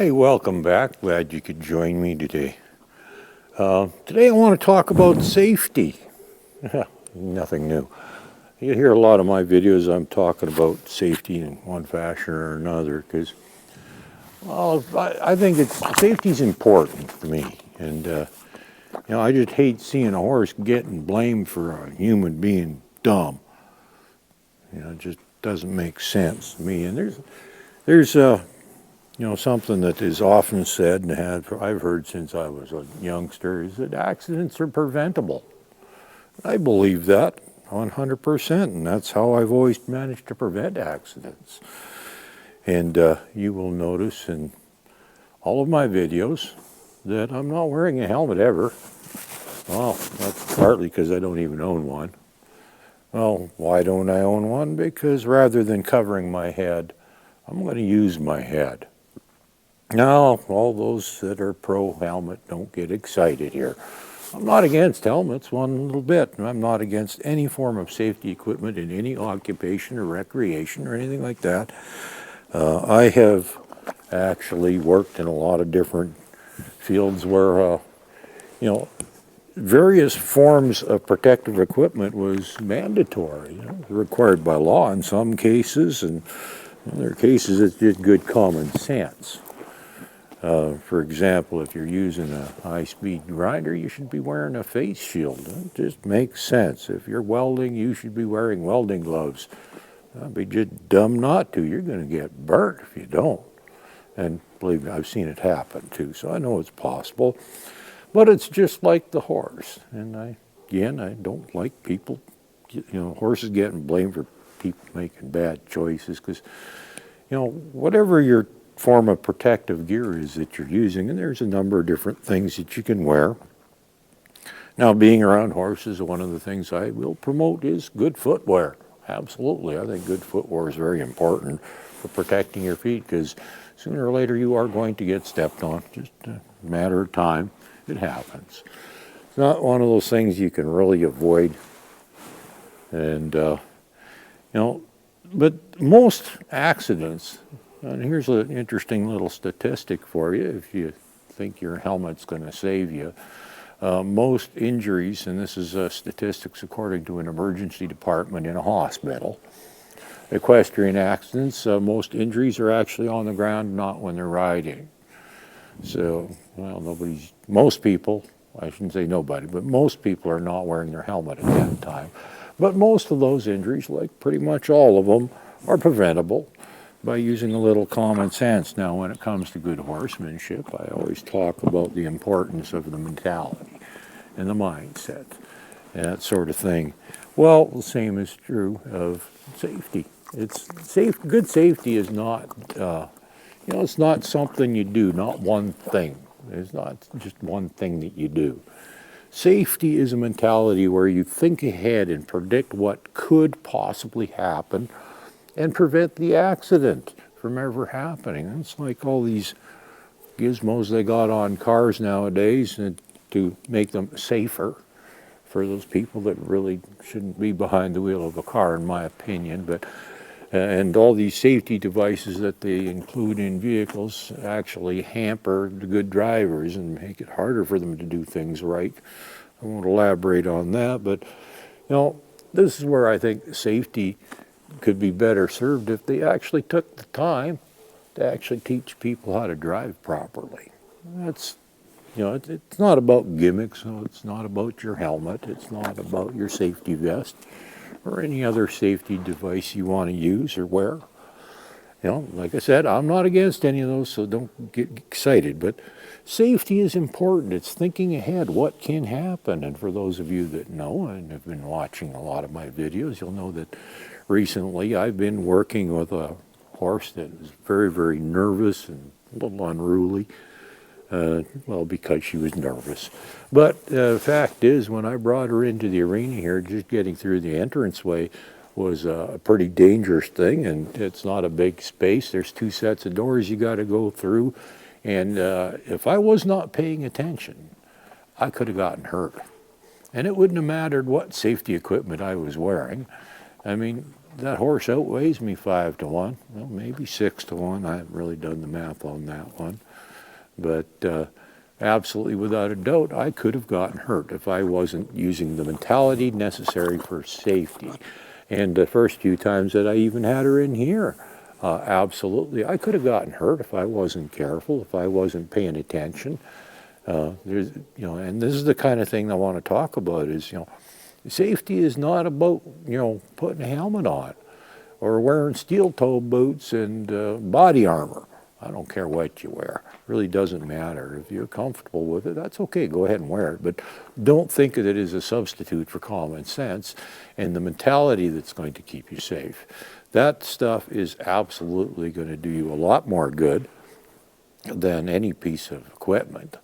Hey, welcome back. Glad you could join me today. Today I want to talk about safety. Nothing new. You hear a lot of my videos, I'm talking about safety in one fashion or another because, well, I think safety's important to me. And, I just hate seeing a horse getting blamed for a human being dumb. It just doesn't make sense to me. And there's something that is often said and I've heard since I was a youngster is that accidents are preventable. I believe that 100%, and that's how I've always managed to prevent accidents. And you will notice in all of my videos that I'm not wearing a helmet ever. Well, that's partly because I don't even own one. Well, why don't I own one? Because rather than covering my head, I'm going to use my head. Now, all those that are pro-helmet don't get excited here. I'm not against helmets one little bit. I'm not against any form of safety equipment in any occupation or recreation or anything like that. I have actually worked in a lot of different fields where, various forms of protective equipment was mandatory, required by law in some cases, and in other cases it's just good common sense. For example, if you're using a high-speed grinder, you should be wearing a face shield. It just makes sense. If you're welding, you should be wearing welding gloves. I'd be just dumb not to. You're going to get burnt if you don't. And believe me, I've seen it happen too, so I know it's possible. But it's just like the horse. And I don't like people, horses getting blamed for people making bad choices because, whatever your form of protective gear is that you're using, and there's a number of different things that you can wear. Now, being around horses, one of the things I will promote is good footwear. Absolutely, I think good footwear is very important for protecting your feet because sooner or later you are going to get stepped on, just a matter of time. It happens. It's not one of those things you can really avoid. And, but most accidents, and here's an interesting little statistic for you if you think your helmet's going to save you. Most injuries, and this is statistics according to an emergency department in a hospital, equestrian accidents, most injuries are actually on the ground, not when they're riding. So, most people, I shouldn't say nobody, but most people are not wearing their helmet at that time. But most of those injuries, like pretty much all of them, are preventable by using a little common sense. Now, when it comes to good horsemanship, I always talk about the importance of the mentality and the mindset and that sort of thing. Well, the same is true of safety. Good safety is not, it's not something you do, not one thing. It's not just one thing that you do. Safety is a mentality where you think ahead and predict what could possibly happen and prevent the accident from ever happening. It's like all these gizmos they got on cars nowadays to make them safer for those people that really shouldn't be behind the wheel of a car, in my opinion. But and all these safety devices that they include in vehicles actually hamper the good drivers and make it harder for them to do things right. I won't elaborate on that, but this is where I think safety could be better served if they actually took the time to actually teach people how to drive properly. That's, it's not about gimmicks, so it's not about your helmet, it's not about your safety vest or any other safety device you want to use or wear. Like I said, I'm not against any of those, so don't get excited, but safety is important. It's thinking ahead what can happen. And for those of you that know and have been watching a lot of my videos, you'll know that recently I've been working with a horse that was very, very nervous and a little unruly. Because she was nervous. But the fact is, when I brought her into the arena here, just getting through the entranceway was a pretty dangerous thing, and it's not a big space. There's 2 sets of doors you got to go through, and if I was not paying attention, I could have gotten hurt. And it wouldn't have mattered what safety equipment I was wearing. I mean, that horse outweighs me 5 to 1, well, maybe 6 to 1. I haven't really done the math on that one. But absolutely, without a doubt, I could have gotten hurt if I wasn't using the mentality necessary for safety. And the first few times that I even had her in here, absolutely, I could have gotten hurt if I wasn't careful, if I wasn't paying attention. And this is the kind of thing I want to talk about is, safety is not about, putting a helmet on or wearing steel-toe boots and body armor. I don't care what you wear. It really doesn't matter. If you're comfortable with it, that's okay. Go ahead and wear it. But don't think of it as a substitute for common sense and the mentality that's going to keep you safe. That stuff is absolutely going to do you a lot more good than any piece of equipment.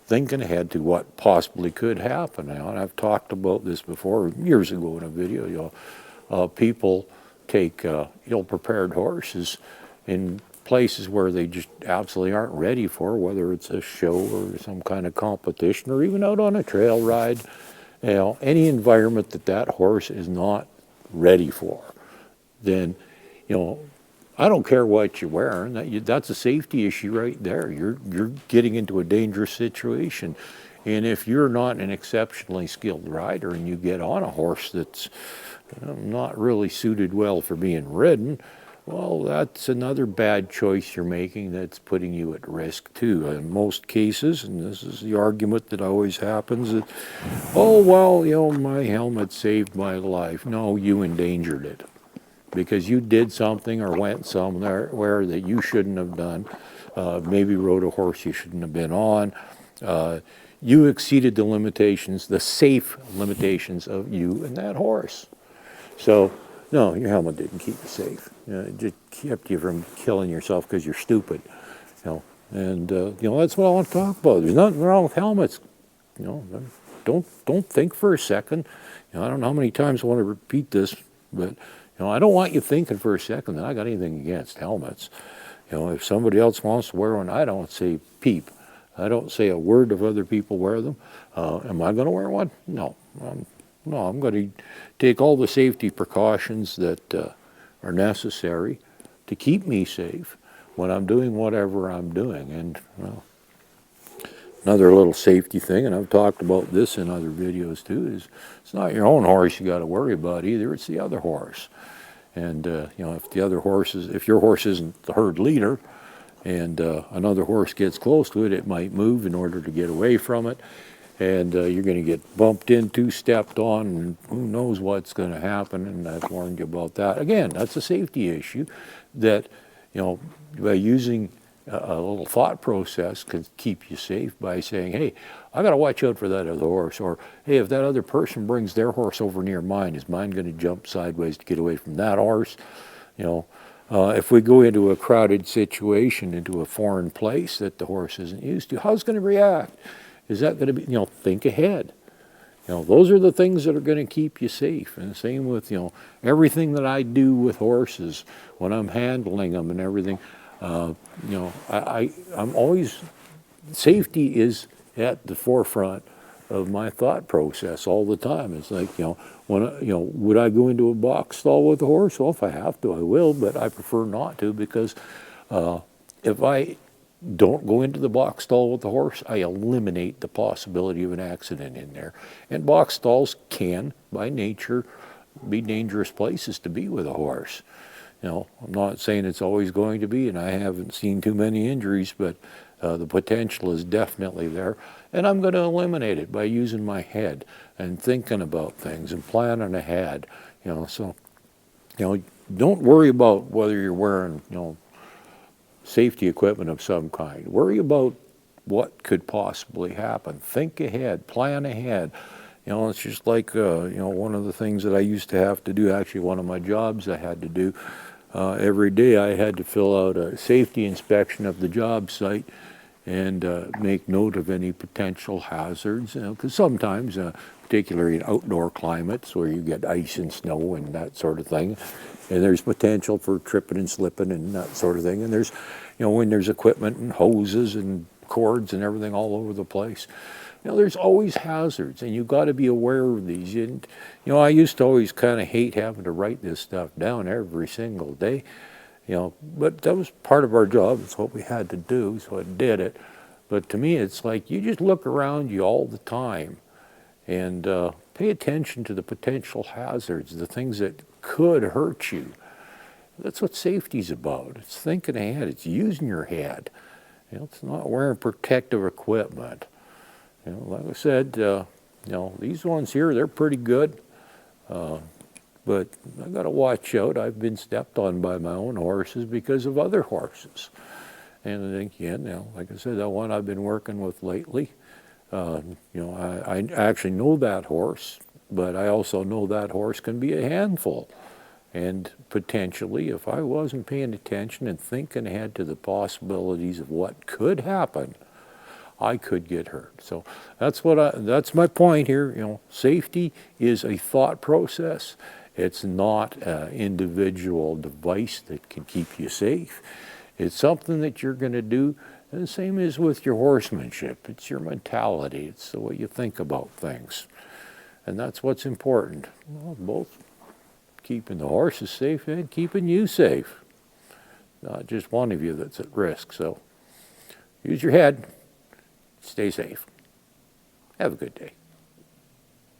Thinking ahead to what possibly could happen. And I've talked about this before years ago in a video. People take ill-prepared horses in places where they just absolutely aren't ready for, whether it's a show or some kind of competition or even out on a trail ride. Any environment that horse is not ready for, then, I don't care what you're wearing. That's a safety issue right there. You're getting into a dangerous situation. And if you're not an exceptionally skilled rider and you get on a horse that's not really suited well for being ridden, well, that's another bad choice you're making that's putting you at risk too. In most cases, and this is the argument that always happens, that, oh, well, my helmet saved my life. No, you endangered it because you did something or went somewhere where that you shouldn't have done. Maybe rode a horse you shouldn't have been on. You exceeded the limitations, the safe limitations of you and that horse. So, no, your helmet didn't keep you safe. It just kept you from killing yourself because you're stupid. And that's what I want to talk about. There's nothing wrong with helmets. Don't think for a second. I don't know how many times I want to repeat this, but I don't want you thinking for a second that I got anything against helmets. If somebody else wants to wear one, I don't say peep. I don't say a word if other people wear them. Am I going to wear one? No. I'm going to take all the safety precautions that are necessary to keep me safe when I'm doing whatever I'm doing. And another little safety thing, and I've talked about this in other videos too, is it's not your own horse you got to worry about either. It's the other horse. And if your horse isn't the herd leader, and another horse gets close to it, it might move in order to get away from it. And you're going to get bumped into, stepped on, and who knows what's going to happen. And I've warned you about that. Again, that's a safety issue that, by using a little thought process can keep you safe by saying, hey, I got to watch out for that other horse. Or, hey, if that other person brings their horse over near mine, is mine going to jump sideways to get away from that horse? If we go into a crowded situation, into a foreign place that the horse isn't used to, how's it going to react? Is that going to be, think ahead. Those are the things that are going to keep you safe. And the same with, everything that I do with horses when I'm handling them and everything. I'm always, safety is at the forefront of my thought process all the time. It's like, would I go into a box stall with a horse? Well, if I have to, I will, but I prefer not to because if I don't go into the box stall with the horse, I eliminate the possibility of an accident in there. And box stalls can, by nature, be dangerous places to be with a horse. I'm not saying it's always going to be, and I haven't seen too many injuries, but the potential is definitely there. And I'm going to eliminate it by using my head and thinking about things and planning ahead. Don't worry about whether you're wearing, safety equipment of some kind. Worry about what could possibly happen. Think ahead, plan ahead. It's just like, one of the things that I used to have to do, actually one of my jobs I had to do, every day I had to fill out a safety inspection of the job site and make note of any potential hazards, because sometimes, particularly in outdoor climates where you get ice and snow and that sort of thing, and there's potential for tripping and slipping and that sort of thing, and there's, when there's equipment and hoses and cords and everything all over the place, there's always hazards, and you've got to be aware of these. And I used to always kind of hate having to write this stuff down every single day. But that was part of our job. It's what we had to do, so I did it. But to me, it's like you just look around you all the time and pay attention to the potential hazards, the things that could hurt you. That's what safety's about. It's thinking ahead. It's using your head. It's not wearing protective equipment. Like I said, these ones here, they're pretty good. But I got to watch out. I've been stepped on by my own horses because of other horses. And again, like I said, that one I've been working with lately, I actually know that horse, but I also know that horse can be a handful. And potentially, if I wasn't paying attention and thinking ahead to the possibilities of what could happen, I could get hurt. So that's my point here. Safety is a thought process. It's not an individual device that can keep you safe. It's something that you're going to do. And the same is with your horsemanship. It's your mentality. It's the way you think about things. And that's what's important. Both keeping the horses safe and keeping you safe. Not just one of you that's at risk. So use your head. Stay safe. Have a good day.